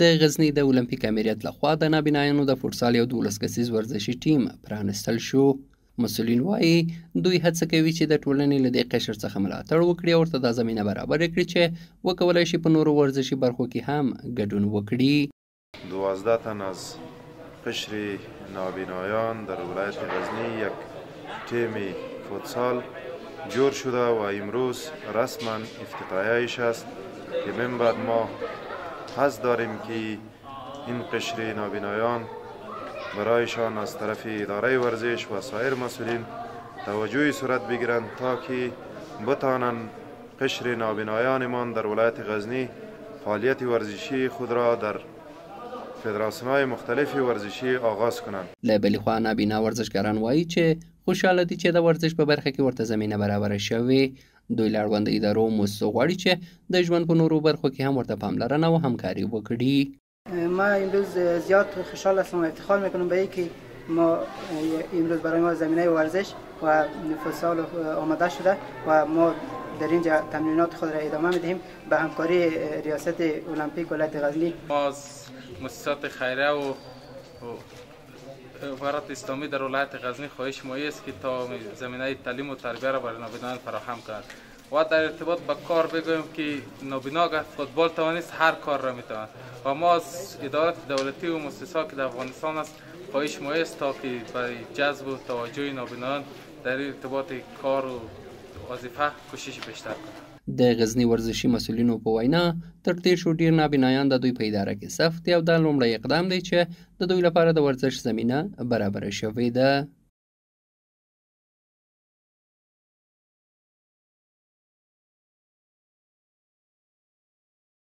د غزني د اولمپیک امریت لخوا د نابینایانو د فوټسال یو 12 کسیز ورزشي ټیم پرانستل شو. مسؤلین وایي دوی هڅه کوي چې د ټولنې له دې قشر څخه ملاتړ وکړي او ورته دا زمینه برابر کړي چې وکولای شي په نورو ورزشي برخو کې هم ګډون وکړي. 12 تن از قشر نابینایان در ولایت غزنی یک تیم فوتسال جور شده و امروز رسما افتتاحیه‌اش است که من بعد ما حس داریم که این قشر نابینایان برایشان از طرف اداره ورزش و سایر مسئولین توجهی صورت بگیرند تا که بتوانند قشر نابینایانمان در ولایت غزنی فعالیت ورزشی خود را در فدراسیون‌های مختلف ورزشی آغاز کنند. له بلې خوا نابینا ورزشکاران وایي چې خوشحاله دي چې د ورزش په برخه کې ورته زمینه برابره شوې. دوی له اړوند ادارو مؤسسو غواړي چې د ژوند په نورو برخو کې هم ورته پاملرنه او همکاري وکړي. ما امروز زیاد خوشحال هستم و افتخار میکنم به اینکه ما امروز برای ما زمینه ورزش و فوتسال آماده شده و ما در اینجا تمرینات خود را ادامه میدهیم به همکاری ریاست المپیک ولایت غزنی. ما از مؤسسات خیریه و امارات اسلامی در ولایت غزنی خواهش ما است که تا زمینه تعلیم و تربیت را برای نابینایان فراهم کنند و در ارتباط با کار بگویم که نابینا اگر فوتبال توانست هر کار را میتواند و ما از ادارات دولتی و مؤسسات که در افغانستان است خواهش ما است تا که برای جذب و توجه نابینایان در ارتباط کار و وظیفه کوشش بیشتر کنند. د غزنی ورزشي مسؤلینو په وینا تر دې شو ډیر نابینایان د دوی په اداره کې سخت دي او دا لومړی اقدام دی چې د دوی لپاره د ورزش زمینه برابره شوې ده.